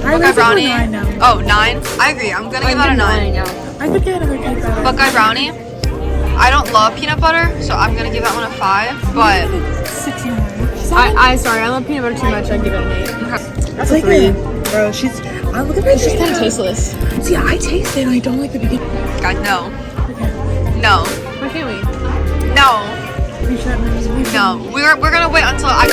Buckeye brownie. 9 now. Oh, 9. I agree. I'm gonna give that a 9. I could get another cake batter. Buckeye brownie. I don't love peanut butter, so I'm gonna give that one a 5. But 6 more. Sorry, I love peanut butter too much. I'd give it an 8. That's a 3. Bro, she's. I look at her. It's just kind of tasteless. See, I taste it and I don't like the beginning. God, no. No. Why can't we? No. We should. No. We're gonna wait until I.